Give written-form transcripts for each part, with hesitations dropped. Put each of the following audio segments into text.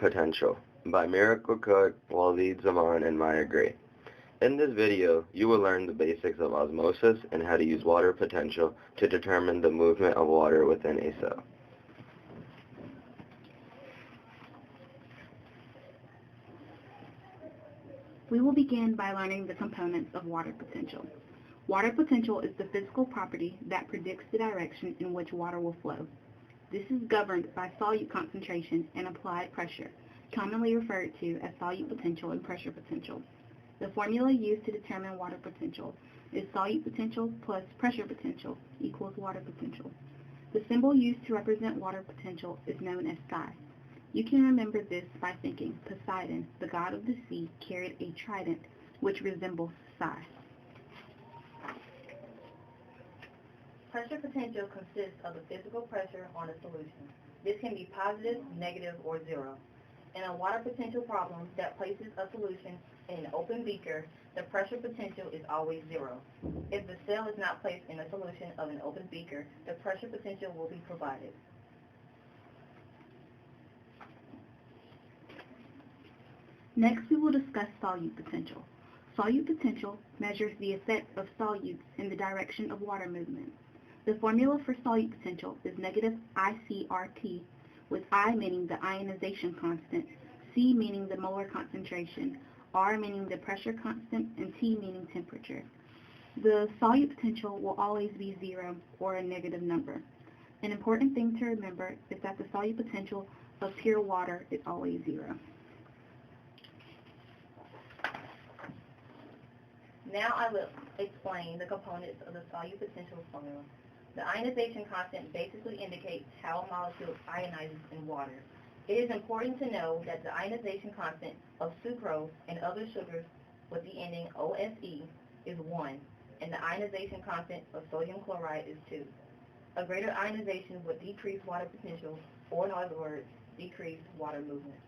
Potential by Miracle Cook, Walid Zaman, and Maya Gray. In this video, you will learn the basics of osmosis and how to use water potential to determine the movement of water within a cell. We will begin by learning the components of water potential. Water potential is the physical property that predicts the direction in which water will flow. This is governed by solute concentration and applied pressure, commonly referred to as solute potential and pressure potential. The formula used to determine water potential is solute potential plus pressure potential equals water potential. The symbol used to represent water potential is known as psi. You can remember this by thinking Poseidon, the god of the sea, carried a trident which resembles psi. Pressure potential consists of the physical pressure on a solution. This can be positive, negative, or zero. In a water potential problem that places a solution in an open beaker, the pressure potential is always zero. If the cell is not placed in a solution of an open beaker, the pressure potential will be provided. Next, we will discuss solute potential. Solute potential measures the effect of solutes in the direction of water movement. The formula for solute potential is negative ICRT, with I meaning the ionization constant, C meaning the molar concentration, R meaning the pressure constant, and T meaning temperature. The solute potential will always be zero or a negative number. An important thing to remember is that the solute potential of pure water is always zero. Now I will explain the components of the solute potential formula. The ionization constant basically indicates how a molecule ionizes in water. It is important to know that the ionization constant of sucrose and other sugars with the ending OSE is 1, and the ionization constant of sodium chloride is 2. A greater ionization would decrease water potential, or in other words, decrease water movement.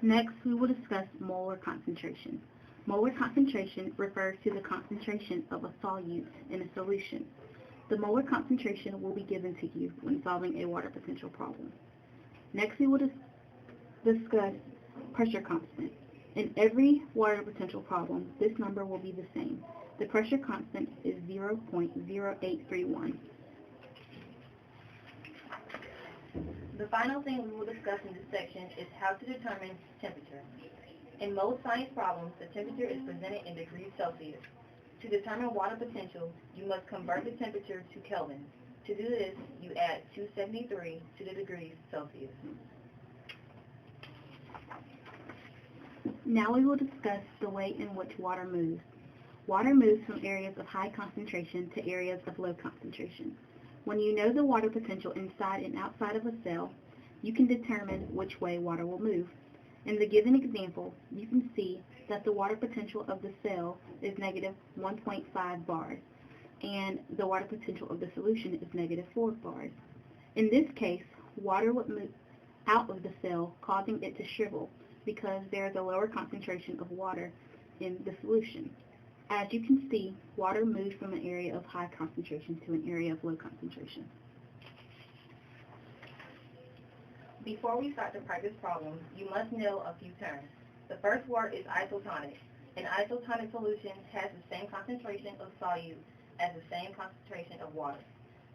Next, we will discuss molar concentration. Molar concentration refers to the concentration of a solute in a solution. The molar concentration will be given to you when solving a water potential problem. Next, we will discuss pressure constant. In every water potential problem, this number will be the same. The pressure constant is 0.0831. The final thing we will discuss in this section is how to determine temperature. In most science problems, the temperature is presented in degrees Celsius. To determine water potential, you must convert the temperature to Kelvin. To do this, you add 273 to the degrees Celsius. Now we will discuss the way in which water moves. Water moves from areas of high concentration to areas of low concentration. When you know the water potential inside and outside of a cell, you can determine which way water will move. In the given example, you can see that the water potential of the cell is negative 1.5 bars, and the water potential of the solution is negative 4 bars. In this case, water would move out of the cell, causing it to shrivel, because there is a lower concentration of water in the solution. As you can see, water moves from an area of high concentration to an area of low concentration. Before we start to practice problems, you must know a few terms. The first word is isotonic. An isotonic solution has the same concentration of solute as the same concentration of water.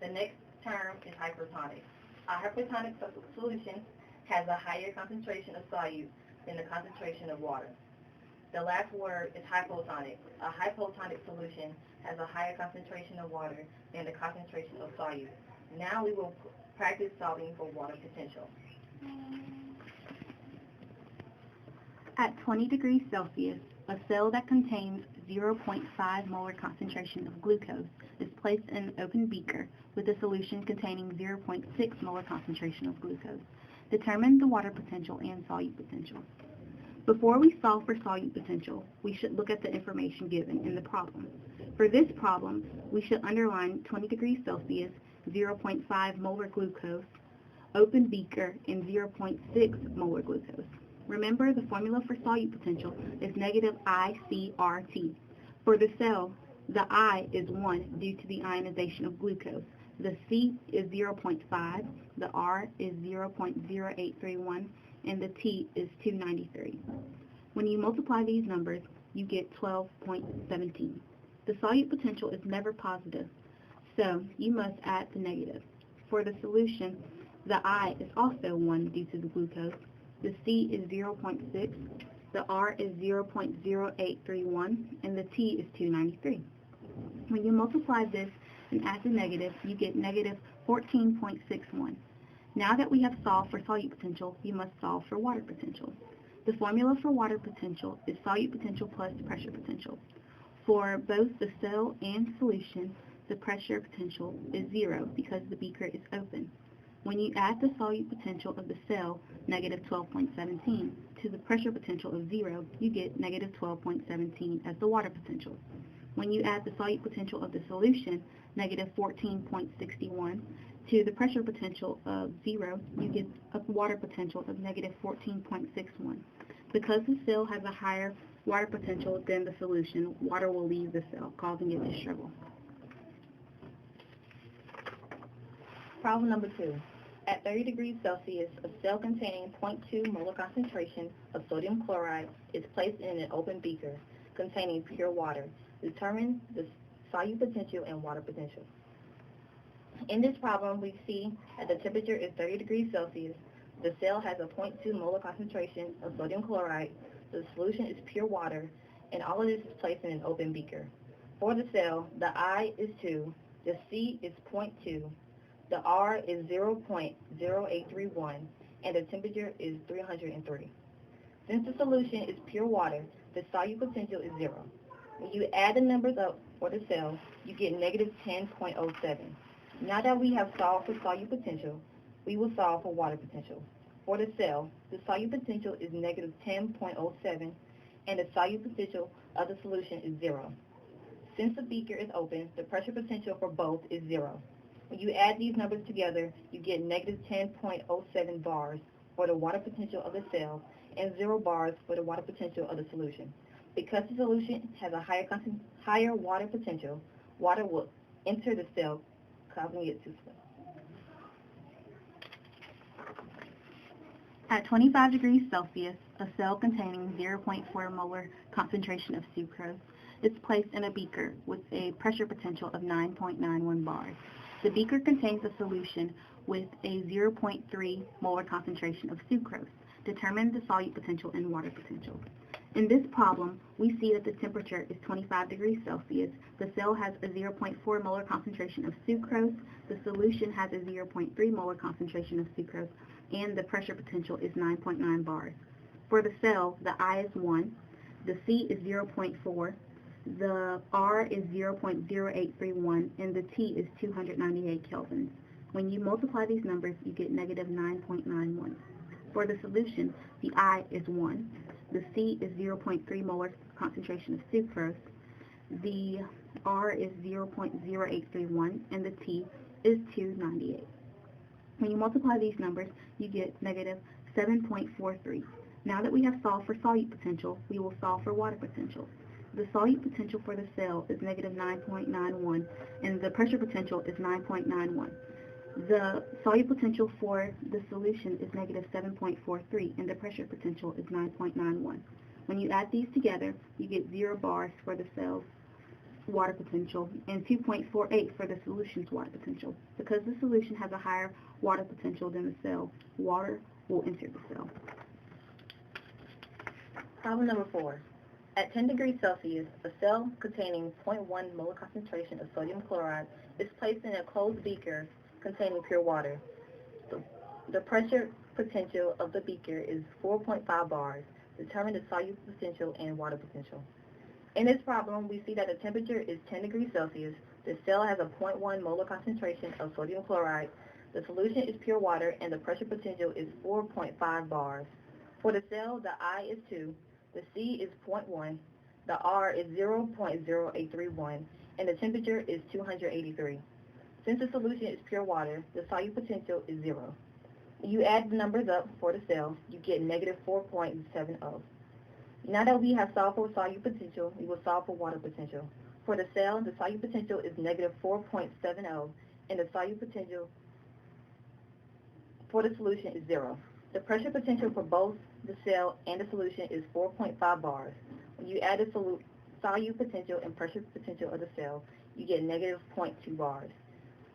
The next term is hypertonic. A hypertonic solution has a higher concentration of solute than the concentration of water. The last word is hypotonic. A hypotonic solution has a higher concentration of water than the concentration of solute. Now we will practice solving for water potential. At 20 degrees Celsius, a cell that contains 0.5 molar concentration of glucose is placed in an open beaker with a solution containing 0.6 molar concentration of glucose. Determine the water potential and solute potential. Before we solve for solute potential, we should look at the information given in the problem. For this problem, we should underline 20 degrees Celsius, 0.5 molar glucose, open beaker, and 0.6 molar glucose. Remember, the formula for solute potential is negative ICRT. For the cell, the I is 1 due to the ionization of glucose. The C is 0.5, the R is 0.0831, and the T is 293. When you multiply these numbers, you get 12.17. The solute potential is never positive, so you must add the negative. For the solution, the I is also 1 due to the glucose, the C is 0.6, the R is 0.0831, and the T is 293. When you multiply this and add the negative, you get negative 14.61. Now that we have solved for solute potential, you must solve for water potential. The formula for water potential is solute potential plus pressure potential. For both the cell and solution, the pressure potential is 0 because the beaker is open. When you add the solute potential of the cell, negative 12.17, to the pressure potential of 0, you get negative 12.17 as the water potential. When you add the solute potential of the solution, negative 14.61, to the pressure potential of 0, you get a water potential of negative 14.61. Because the cell has a higher water potential than the solution, water will leave the cell, causing it to struggle. Problem number 2. At 30 degrees Celsius, a cell containing 0.2 molar concentration of sodium chloride is placed in an open beaker containing pure water. Determine the solute potential and water potential. In this problem, we see that the temperature is 30 degrees Celsius. The cell has a 0.2 molar concentration of sodium chloride. The solution is pure water, and all of this is placed in an open beaker. For the cell, the I is 2, the C is 0.2, the R is 0.0831, and the temperature is 303. Since the solution is pure water, the solute potential is 0. When you add the numbers up for the cell, you get negative 10.07. Now that we have solved for solute potential, we will solve for water potential. For the cell, the solute potential is negative 10.07, and the solute potential of the solution is 0. Since the beaker is open, the pressure potential for both is 0. When you add these numbers together, you get negative 10.07 bars for the water potential of the cell and 0 bars for the water potential of the solution. Because the solution has a higher water potential, water will enter the cell, causing it to swim. At 25 degrees Celsius, a cell containing 0.4 molar concentration of sucrose is placed in a beaker with a pressure potential of 9.91 bars. The beaker contains a solution with a 0.3 molar concentration of sucrose. Determine the solute potential and water potential. In this problem, we see that the temperature is 25 degrees Celsius, the cell has a 0.4 molar concentration of sucrose, the solution has a 0.3 molar concentration of sucrose, and the pressure potential is 9.9 bars. For the cell, the I is 1, the C is 0.4, the R is 0.0831, and the T is 298 kelvins. When you multiply these numbers, you get negative 9.91. For the solution, the I is 1, the C is 0.3 molar concentration of sucrose, the R is 0.0831, and the T is 298. When you multiply these numbers, you get negative 7.43. Now that we have solved for solute potential, we will solve for water potential. The solute potential for the cell is negative 9.91, and the pressure potential is 9.91. The solute potential for the solution is negative 7.43, and the pressure potential is 9.91. When you add these together, you get 0 bars for the cell's water potential and 2.48 for the solution's water potential. Because the solution has a higher water potential than the cell, water will enter the cell. Problem number 4. At 10 degrees Celsius, a cell containing 0.1 molar concentration of sodium chloride is placed in a closed beaker containing pure water. The pressure potential of the beaker is 4.5 bars. Determine the solute potential and water potential. In this problem, we see that the temperature is 10 degrees Celsius. The cell has a 0.1 molar concentration of sodium chloride. The solution is pure water, and the pressure potential is 4.5 bars. For the cell, the I is 2, the C is 0.1, the R is 0.0831, and the temperature is 283. Since the solution is pure water, the solute potential is 0. When you add the numbers up for the cell, you get negative 4.70. Now that we have solved for solute potential, we will solve for water potential. For the cell, the solute potential is negative 4.70, and the solute potential for the solution is 0. The pressure potential for both the cell and the solution is 4.5 bars. When you add the solute potential and pressure potential of the cell, you get negative 0.2 bars.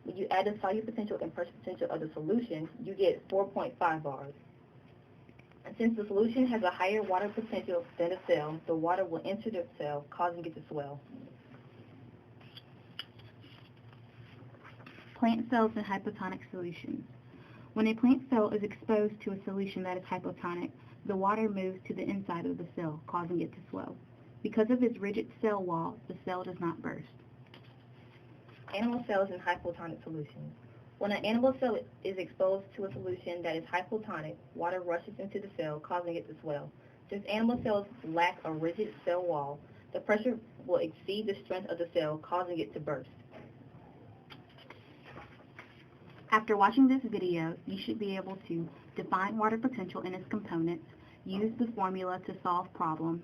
When you add the solute potential and pressure potential of the solution, you get 4.5 bars. And since the solution has a higher water potential than the cell, the water will enter the cell, causing it to swell. Plant cells in hypotonic solutions. When a plant cell is exposed to a solution that is hypotonic, the water moves to the inside of the cell, causing it to swell. Because of its rigid cell wall, the cell does not burst. Animal cells in hypotonic solutions. When an animal cell is exposed to a solution that is hypotonic, water rushes into the cell, causing it to swell. Since animal cells lack a rigid cell wall, the pressure will exceed the strength of the cell, causing it to burst. After watching this video, you should be able to define water potential and its components, use the formula to solve problems,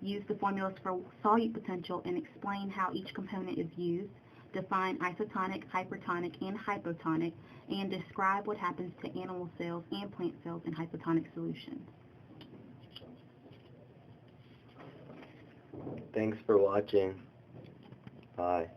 use the formulas for solute potential and explain how each component is used, define isotonic, hypertonic, and hypotonic, and describe what happens to animal cells and plant cells in hypotonic solutions. Thanks for watching. Bye.